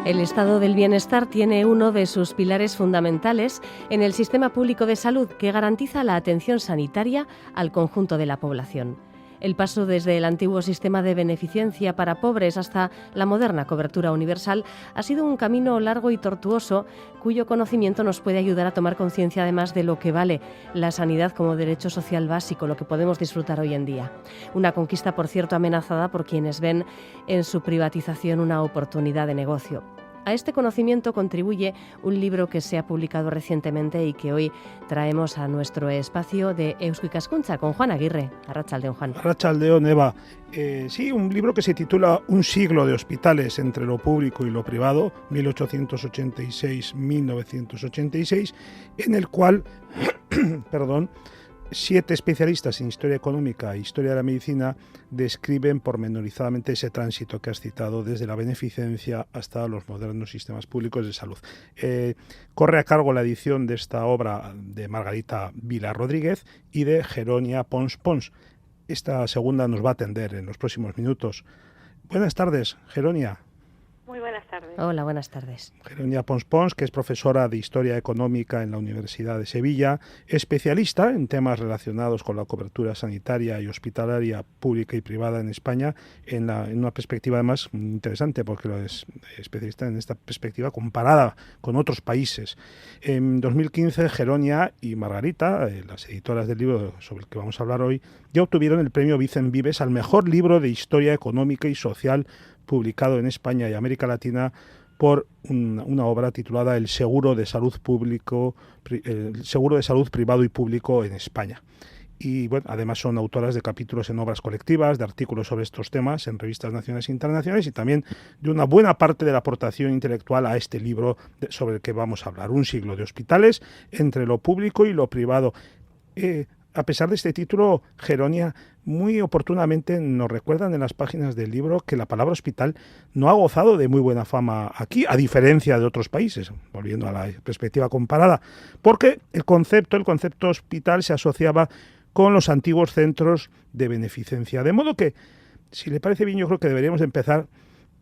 El estado del bienestar tiene uno de sus pilares fundamentales en el sistema público de salud que garantiza la atención sanitaria al conjunto de la población. El paso desde el antiguo sistema de beneficencia para pobres hasta la moderna cobertura universal ha sido un camino largo y tortuoso cuyo conocimiento nos puede ayudar a tomar conciencia además de lo que vale la sanidad como derecho social básico, lo que podemos disfrutar hoy en día. Una conquista, por cierto, amenazada por quienes ven en su privatización una oportunidad de negocio. A este conocimiento contribuye un libro que se ha publicado recientemente y que hoy traemos a nuestro espacio de Eusko Ikaskuntza con Juan Aguirre. Arratsaldeon, Juan. Arratsaldeon, Eva. Sí, un libro que se titula Un siglo de hospitales entre lo público y lo privado, 1886-1986, en el cual, 7 especialistas en historia económica e historia de la medicina describen pormenorizadamente ese tránsito que has citado desde la beneficencia hasta los modernos sistemas públicos de salud. Corre a cargo la edición de esta obra de Margarita Vila Rodríguez y de Jeronia Pons Pons. Esta segunda nos va a atender en los próximos minutos. Buenas tardes, Jeronia. Muy buenas tardes. Hola, buenas tardes. Jeronia Pons Pons, que es profesora de Historia Económica en la Universidad de Sevilla, especialista en temas relacionados con la cobertura sanitaria y hospitalaria pública y privada en España, en una perspectiva además interesante, porque lo es especialista en esta perspectiva comparada con otros países. En 2015, Jeronia y Margarita, las editoras del libro sobre el que vamos a hablar hoy, ya obtuvieron el premio Vicen Vives al mejor libro de historia económica y social publicado en España y América Latina por una obra titulada El seguro de salud privado y público en España. Y bueno, además son autoras de capítulos en obras colectivas, de artículos sobre estos temas en revistas nacionales e internacionales y también de una buena parte de la aportación intelectual a este libro sobre el que vamos a hablar, Un siglo de hospitales entre lo público y lo privado. A pesar de este título, Jeronia, muy oportunamente nos recuerdan en las páginas del libro que la palabra hospital no ha gozado de muy buena fama aquí, a diferencia de otros países, volviendo a la perspectiva comparada, porque el concepto hospital se asociaba con los antiguos centros de beneficencia. De modo que, si le parece bien, yo creo que deberíamos empezar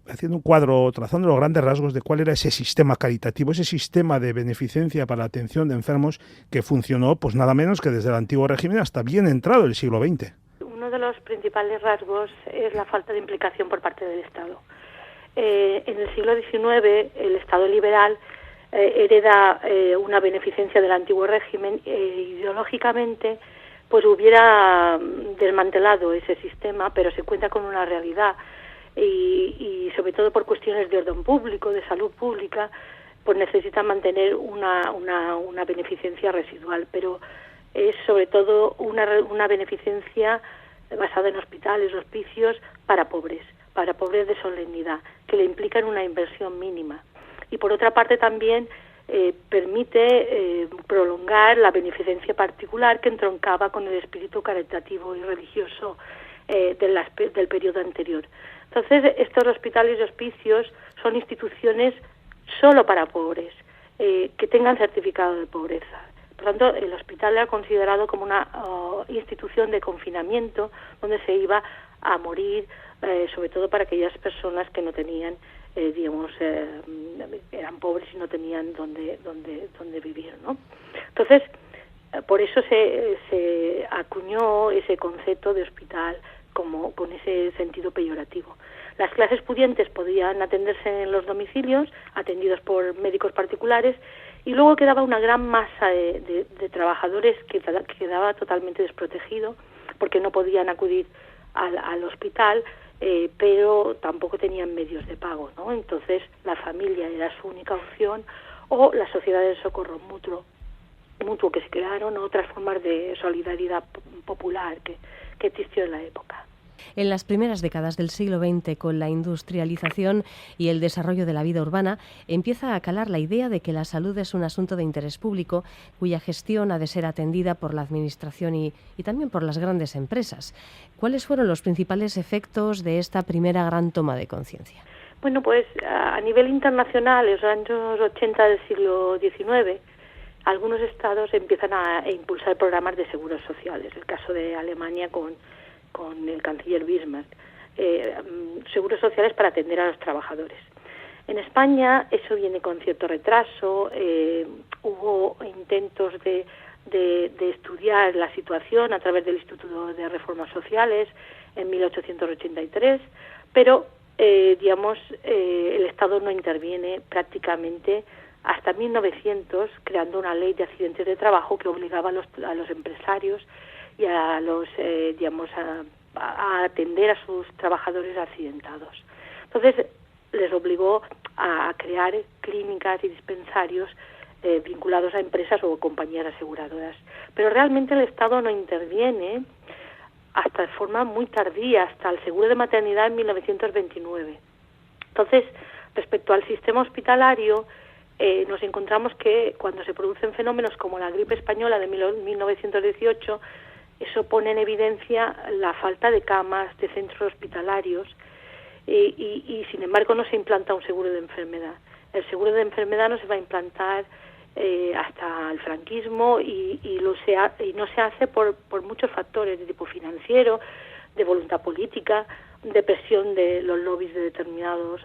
haciendo un cuadro, trazando los grandes rasgos de cuál era ese sistema caritativo, ese sistema de beneficencia para la atención de enfermos que funcionó, pues nada menos que desde el antiguo régimen hasta bien entrado el siglo XX. Uno de los principales rasgos es la falta de implicación por parte del Estado. En el siglo XIX, el Estado liberal hereda una beneficencia del antiguo régimen ideológicamente pues hubiera desmantelado ese sistema, pero se cuenta con una realidad y sobre todo por cuestiones de orden público, de salud pública, pues necesita mantener una beneficencia residual, pero es sobre todo una beneficencia basada en hospitales, hospicios para pobres de solemnidad, que le implican una inversión mínima. Y por otra parte también permite prolongar la beneficencia particular que entroncaba con el espíritu caritativo y religioso del periodo anterior. Entonces, estos hospitales y hospicios son instituciones solo para pobres, que tengan certificado de pobreza. Por tanto, el hospital era considerado como una institución de confinamiento donde se iba a morir, sobre todo para aquellas personas que no tenían, eran pobres y no tenían donde vivir, ¿no? Entonces, por eso se acuñó ese concepto de hospital como con ese sentido peyorativo. Las clases pudientes podían atenderse en los domicilios, atendidos por médicos particulares, y luego quedaba una gran masa de trabajadores que quedaba totalmente desprotegido porque no podían acudir al hospital, pero tampoco tenían medios de pago, ¿no? Entonces la familia era su única opción, o las sociedades de socorro mutuo que se crearon, o otras formas de solidaridad popular que existió en la época. En las primeras décadas del siglo XX, con la industrialización y el desarrollo de la vida urbana, empieza a calar la idea de que la salud es un asunto de interés público, cuya gestión ha de ser atendida por la Administración y también por las grandes empresas. ¿Cuáles fueron los principales efectos de esta primera gran toma de conciencia? Bueno, pues a nivel internacional, en los años 80 del siglo XIX, algunos estados empiezan a impulsar programas de seguros sociales. El caso de Alemania con el canciller Bismarck, seguros sociales para atender a los trabajadores. En España eso viene con cierto retraso, hubo intentos de estudiar la situación a través del Instituto de Reformas Sociales en 1883, pero el Estado no interviene prácticamente hasta 1900, creando una ley de accidentes de trabajo que obligaba a los empresarios y a los a atender a sus trabajadores accidentados. Entonces les obligó a crear clínicas y dispensarios vinculados a empresas o compañías aseguradoras. Pero realmente el Estado no interviene hasta de forma muy tardía, hasta el seguro de maternidad en 1929. Entonces, respecto al sistema hospitalario, nos encontramos que cuando se producen fenómenos como la gripe española de 1918, eso pone en evidencia la falta de camas, de centros hospitalarios, y sin embargo no se implanta un seguro de enfermedad. El seguro de enfermedad no se va a implantar hasta el franquismo y no se hace por muchos factores de tipo financiero, de voluntad política, de presión de los lobbies de determinados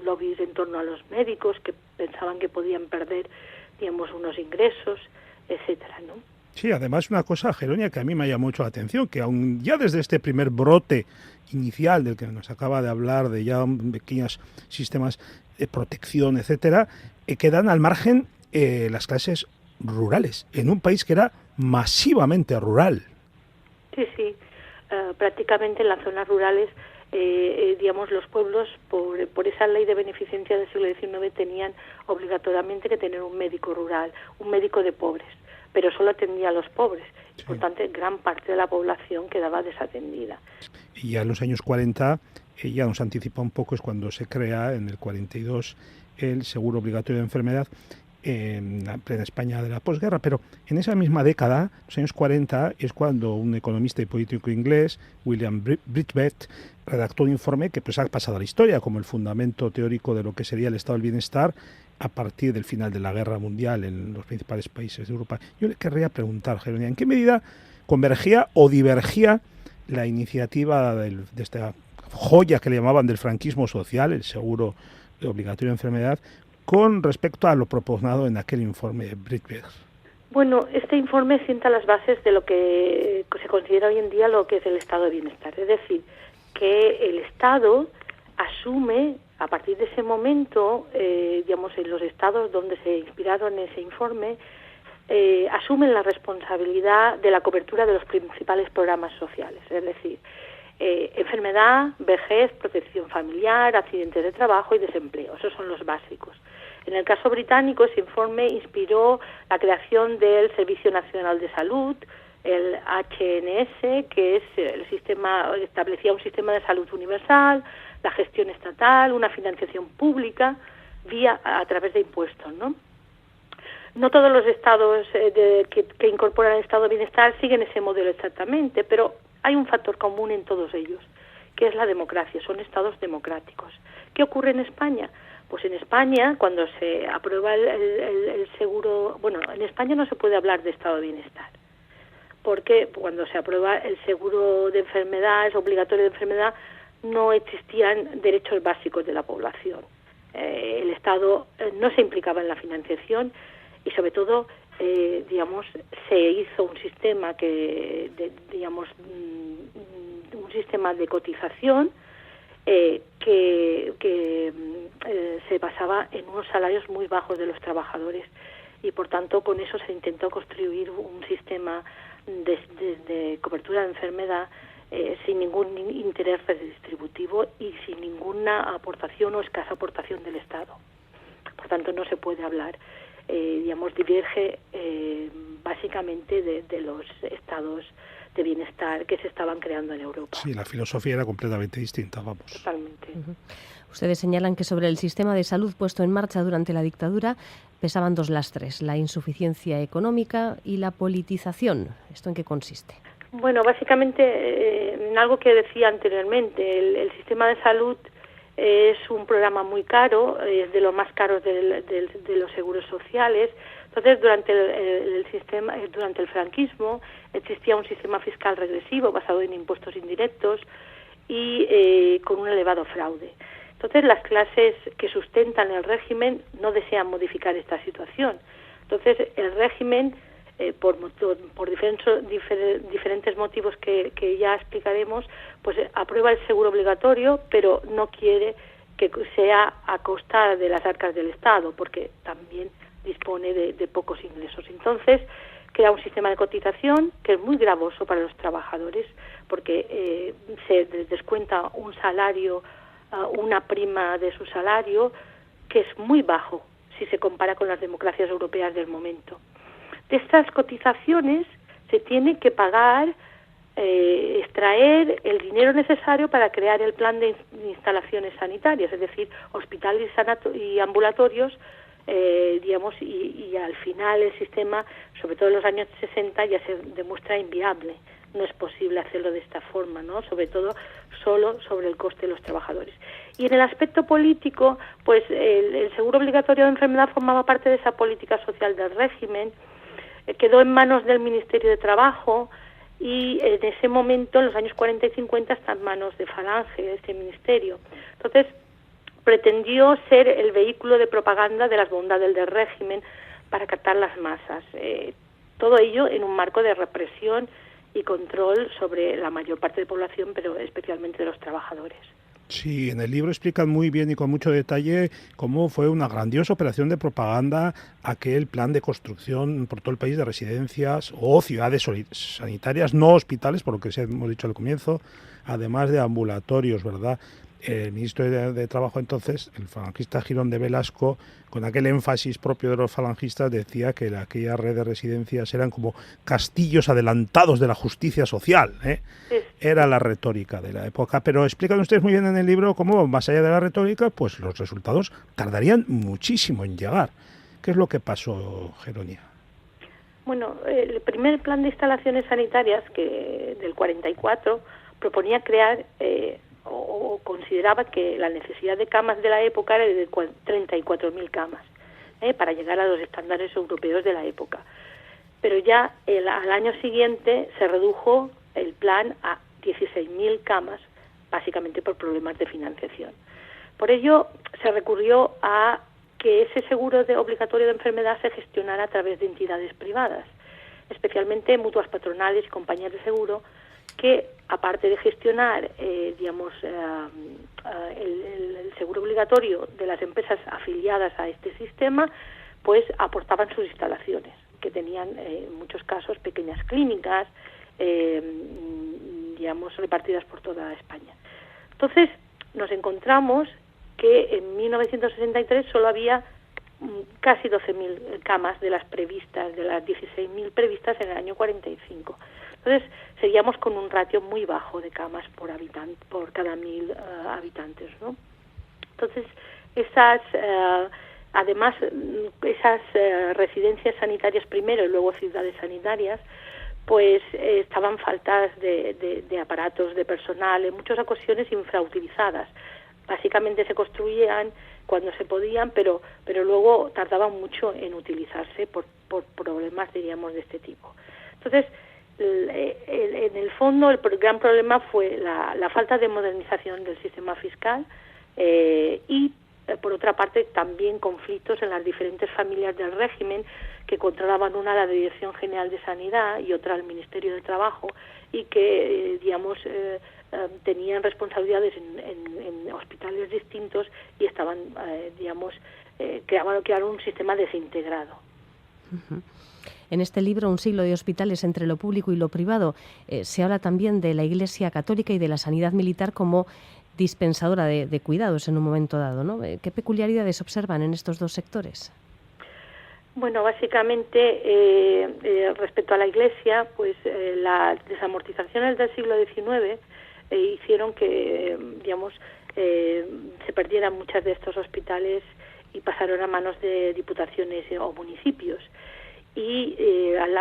lobbies en torno a los médicos que pensaban que podían perder, unos ingresos, etcétera, ¿no? Sí, además una cosa, Geronia, que a mí me llama mucho la atención, que aún ya desde este primer brote inicial del que nos acaba de hablar, de ya pequeños sistemas de protección, etcétera, quedan al margen las clases rurales, en un país que era masivamente rural. Sí, prácticamente en las zonas rurales, los pueblos, por esa ley de beneficencia del siglo XIX, tenían obligatoriamente que tener un médico rural, un médico de pobres, pero solo atendía a los pobres. Sí. Por tanto, gran parte de la población quedaba desatendida. Y ya en los años 40, ya nos anticipa un poco, es cuando se crea en el 42 el seguro obligatorio de enfermedad en la plena España de la posguerra, pero en esa misma década, los años 40, es cuando un economista y político inglés, William Bridgebet, redactó un informe que pues ha pasado a la historia como el fundamento teórico de lo que sería el estado del bienestar a partir del final de la Guerra Mundial en los principales países de Europa. Yo le querría preguntar, Geronia, ¿en qué medida convergía o divergía la iniciativa de esta joya que le llamaban del franquismo social, el seguro obligatorio de enfermedad, con respecto a lo propugnado en aquel informe de Bridgebet? Bueno, este informe sienta las bases de lo que se considera hoy en día lo que es el estado de bienestar. Es decir, que el Estado asume, a partir de ese momento, en los estados donde se inspiraron en ese informe, asumen la responsabilidad de la cobertura de los principales programas sociales. Es decir, enfermedad, vejez, protección familiar, accidentes de trabajo y desempleo. Esos son los básicos. En el caso británico, ese informe inspiró la creación del Servicio Nacional de Salud, el HNS, que es el sistema, establecía un sistema de salud universal, la gestión estatal, una financiación pública a través de impuestos, ¿no? No todos los estados que incorporan el estado de bienestar siguen ese modelo exactamente, pero hay un factor común en todos ellos, que es la democracia, son estados democráticos. ¿Qué ocurre en España? Pues en España, cuando se aprueba el seguro... Bueno, en España no se puede hablar de estado de bienestar, porque cuando se aprueba el seguro de enfermedad, es obligatorio de enfermedad, no existían derechos básicos de la población. El Estado no se implicaba en la financiación y, sobre todo, se hizo un sistema un sistema de cotización que se basaba en unos salarios muy bajos de los trabajadores y, por tanto, con eso se intentó construir un sistema de cobertura de enfermedad sin ningún interés redistributivo y sin ninguna aportación o escasa aportación del Estado. Por tanto, no se puede hablar, diverge básicamente de los estados de bienestar que se estaban creando en Europa. Sí, la filosofía era completamente distinta, vamos. Totalmente. Uh-huh. Ustedes señalan que sobre el sistema de salud puesto en marcha durante la dictadura pesaban dos lastres, la insuficiencia económica y la politización. ¿Esto en qué consiste? Bueno, básicamente en algo que decía anteriormente, el sistema de salud es un programa muy caro, es de los más caros de los seguros sociales. Entonces, durante el franquismo existía un sistema fiscal regresivo basado en impuestos indirectos y con un elevado fraude. Entonces, las clases que sustentan el régimen no desean modificar esta situación. Entonces, el régimen, por diferentes motivos que ya explicaremos, pues aprueba el seguro obligatorio, pero no quiere que sea a costa de las arcas del Estado, porque también dispone de pocos ingresos. Entonces, crea un sistema de cotización que es muy gravoso para los trabajadores, porque se descuenta un salario, una prima de su salario, que es muy bajo si se compara con las democracias europeas del momento. De estas cotizaciones se tiene que pagar, extraer el dinero necesario para crear el plan de instalaciones sanitarias, es decir, hospitales y ambulatorios, y al final el sistema, sobre todo en los años 60, ya se demuestra inviable. No es posible hacerlo de esta forma, ¿no? Sobre todo solo sobre el coste de los trabajadores. Y en el aspecto político, pues el seguro obligatorio de enfermedad formaba parte de esa política social del régimen, quedó en manos del Ministerio de Trabajo y en ese momento, en los años 40 y 50, está en manos de Falange, este ministerio. Entonces, pretendió ser el vehículo de propaganda de las bondades del régimen para captar las masas. Todo ello en un marco de represión y control sobre la mayor parte de la población, pero especialmente de los trabajadores. Sí, en el libro explican muy bien y con mucho detalle cómo fue una grandiosa operación de propaganda aquel plan de construcción por todo el país de residencias o ciudades sanitarias, no hospitales, por lo que hemos dicho al comienzo, además de ambulatorios, ¿verdad? El ministro de Trabajo entonces, el falangista Girón de Velasco, con aquel énfasis propio de los falangistas, decía que aquella red de residencias eran como castillos adelantados de la justicia social, ¿eh? Sí. Era la retórica de la época. Pero explican ustedes muy bien en el libro cómo, más allá de la retórica, pues los resultados tardarían muchísimo en llegar. ¿Qué es lo que pasó, Geronia? Bueno, el primer plan de instalaciones sanitarias, que del 44, proponía crear o consideraba que la necesidad de camas de la época era de 34.000 camas, para llegar a los estándares europeos de la época. Pero ya al año siguiente se redujo el plan a 16.000 camas, básicamente por problemas de financiación. Por ello se recurrió a que ese seguro obligatorio de enfermedad se gestionara a través de entidades privadas, especialmente mutuas patronales y compañías de seguro, que aparte de gestionar el seguro obligatorio de las empresas afiliadas a este sistema, pues aportaban sus instalaciones, que tenían en muchos casos pequeñas clínicas, repartidas por toda España. Entonces nos encontramos que en 1963 solo había casi 12.000 camas de las previstas, de las 16.000 previstas en el año 45. Entonces seguíamos con un ratio muy bajo de camas por cada 1.000 habitantes, ¿no? Entonces esas residencias sanitarias primero y luego ciudades sanitarias, pues estaban faltas de aparatos, de personal, en muchas ocasiones infrautilizadas. Básicamente se construían cuando se podían, pero luego tardaban mucho en utilizarse por problemas, diríamos, de este tipo. Entonces, en el fondo, el gran problema fue la falta de modernización del sistema fiscal y, por otra parte, también conflictos en las diferentes familias del régimen, que controlaban una la Dirección General de Sanidad y otra el Ministerio de Trabajo, y que, tenían responsabilidades en hospitales distintos y estaban, crearon un sistema desintegrado. Uh-huh. En este libro, Un siglo de hospitales entre lo público y lo privado, se habla también de la Iglesia Católica y de la sanidad militar como dispensadora de cuidados en un momento dado, ¿no? ¿Qué peculiaridades observan en estos dos sectores? Bueno, básicamente, respecto a la Iglesia, pues las desamortizaciones del siglo XIX hicieron que, se perdieran muchas de estos hospitales y pasaron a manos de diputaciones o municipios. Y a lo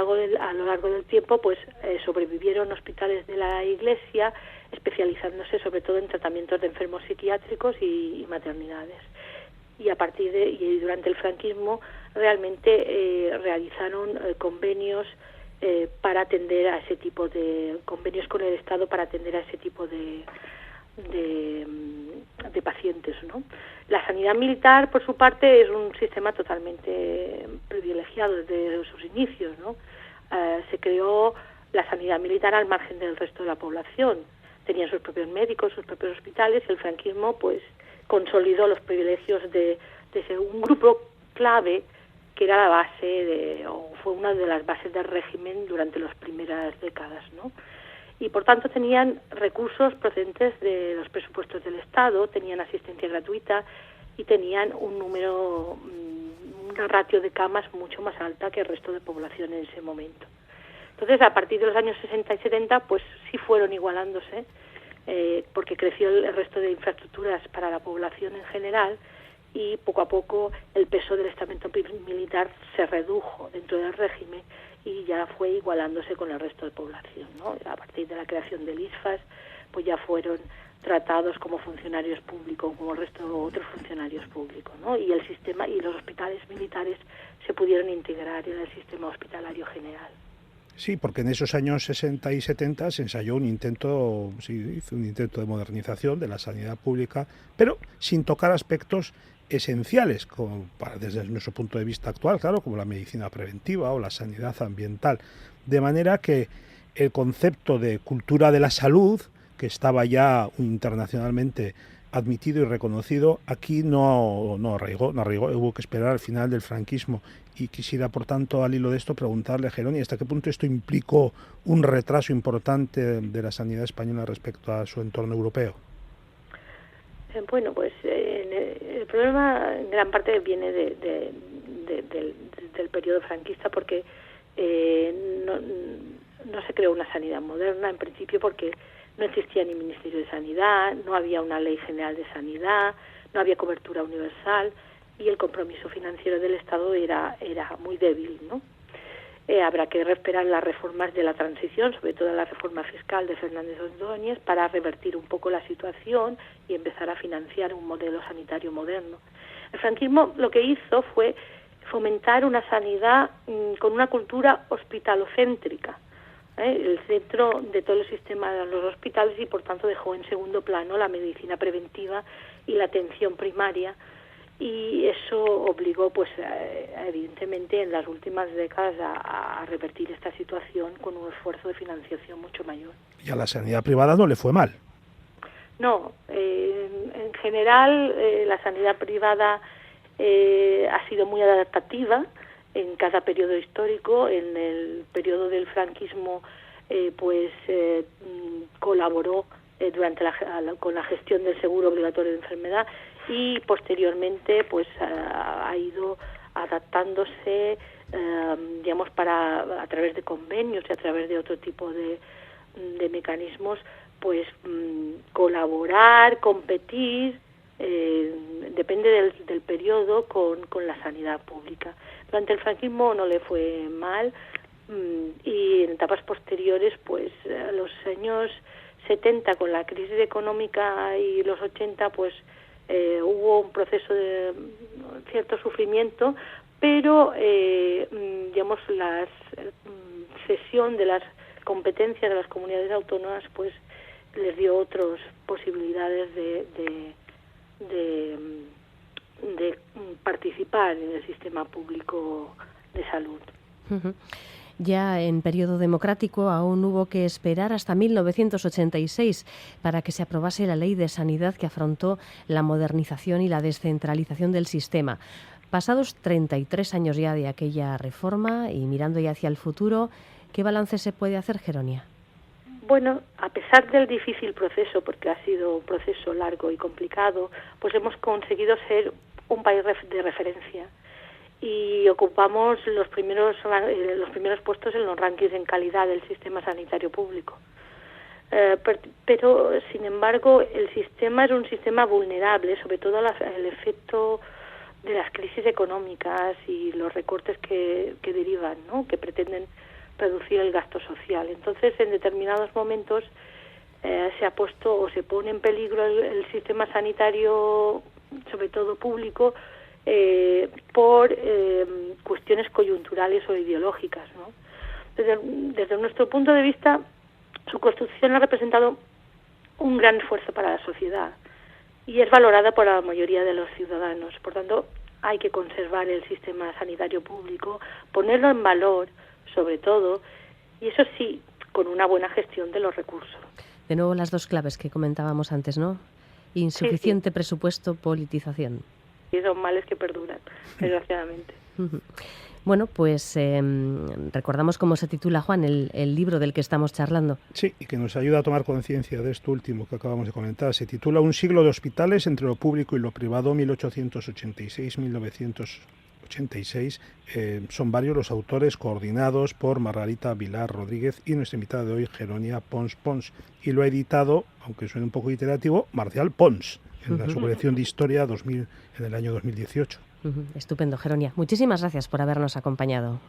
largo del tiempo, pues sobrevivieron hospitales de la Iglesia, especializándose sobre todo en tratamientos de enfermos psiquiátricos y maternidades. Y durante el franquismo realmente realizaron convenios para atender a ese tipo de convenios con el Estado para atender a ese tipo de de pacientes, ¿no? La sanidad militar, por su parte, es un sistema totalmente privilegiado desde sus inicios, ¿no? Se creó la sanidad militar al margen del resto de la población. Tenían sus propios médicos, sus propios hospitales, y el franquismo pues consolidó los privilegios de ser un grupo clave que era la base o fue una de las bases del régimen durante las primeras décadas, ¿no? Y por tanto tenían recursos procedentes de los presupuestos del Estado, tenían asistencia gratuita y tenían una ratio de camas mucho más alta que el resto de población en ese momento. Entonces, a partir de los años 60 y 70, pues sí fueron igualándose, porque creció el resto de infraestructuras para la población en general, y poco a poco el peso del estamento militar se redujo dentro del régimen y ya fue igualándose con el resto de población, ¿no? A partir de la creación del ISFAS, pues ya fueron tratados como funcionarios públicos, como el resto de otros funcionarios públicos, ¿no? Y el sistema y los hospitales militares se pudieron integrar en el sistema hospitalario general. Sí, porque en esos años 60 y 70 se ensayó hizo un intento de modernización de la sanidad pública, pero sin tocar aspectos esenciales, desde nuestro punto de vista actual, claro, como la medicina preventiva o la sanidad ambiental. De manera que el concepto de cultura de la salud, que estaba ya internacionalmente admitido y reconocido, aquí no arraigó, hubo que esperar al final del franquismo. Y quisiera, por tanto, al hilo de esto, preguntarle a Jerónimo ¿hasta qué punto esto implicó un retraso importante de la sanidad española respecto a su entorno europeo? Bueno, pues el problema en gran parte viene del periodo franquista, porque no se creó una sanidad moderna, en principio porque no existía ni Ministerio de Sanidad, no había una ley general de sanidad, no había cobertura universal, y el compromiso financiero del Estado era muy débil, ¿no? Habrá que esperar las reformas de la transición, sobre todo la reforma fiscal de Fernández Ordóñez, para revertir un poco la situación y empezar a financiar un modelo sanitario moderno. El franquismo lo que hizo fue fomentar una sanidad con una cultura hospitalocéntrica. El centro de todo el sistema eran los hospitales, y por tanto dejó en segundo plano la medicina preventiva y la atención primaria, y eso obligó pues evidentemente en las últimas décadas a revertir esta situación con un esfuerzo de financiación mucho mayor. Y a la sanidad privada no le fue mal. No, en general la sanidad privada ha sido muy adaptativa en cada periodo histórico. En el periodo del franquismo colaboró con la gestión del seguro obligatorio de enfermedad, y posteriormente pues ha ido adaptándose a través de convenios y a través de otro tipo de mecanismos, pues colaborar, competir, depende del periodo con la sanidad pública. Durante el franquismo no le fue mal, y en etapas posteriores, pues los años 70 con la crisis económica y los 80 pues hubo un proceso de cierto sufrimiento, pero la cesión de las competencias de las comunidades autónomas pues les dio otras posibilidades de participar en el sistema público de salud. Uh-huh. Ya en periodo democrático aún hubo que esperar hasta 1986 para que se aprobase la Ley de Sanidad, que afrontó la modernización y la descentralización del sistema. Pasados 33 años ya de aquella reforma y mirando ya hacia el futuro, ¿qué balance se puede hacer, Jerónimo? Bueno, a pesar del difícil proceso, porque ha sido un proceso largo y complicado, pues hemos conseguido ser un país de referencia. Y ocupamos los primeros puestos en los rankings en calidad del sistema sanitario público. Pero, sin embargo, el sistema es un sistema vulnerable, sobre todo al efecto de las crisis económicas y los recortes que derivan, ¿no?, que pretenden reducir el gasto social. Entonces, en determinados momentos se ha puesto o se pone en peligro el sistema sanitario, sobre todo público, por cuestiones coyunturales o ideológicas, ¿no? Desde nuestro punto de vista, su construcción ha representado un gran esfuerzo para la sociedad y es valorada por la mayoría de los ciudadanos. Por tanto, hay que conservar el sistema sanitario público, ponerlo en valor, sobre todo, y eso sí, con una buena gestión de los recursos. De nuevo las dos claves que comentábamos antes, ¿no? Insuficiente presupuesto, politización. Y son males que perduran, desgraciadamente. Bueno, pues recordamos cómo se titula, Juan, el libro del que estamos charlando. Sí, y que nos ayuda a tomar conciencia de esto último que acabamos de comentar. Se titula Un siglo de hospitales entre lo público y lo privado, 1886-1986. Son varios los autores, coordinados por Margarita Vilar Rodríguez y nuestra invitada de hoy, Jeronia Pons Pons. Y lo ha editado, aunque suene un poco iterativo, Marcial Pons, en la subcolección de Historia 2000, en el año 2018. Estupendo, Jeronia. Muchísimas gracias por habernos acompañado.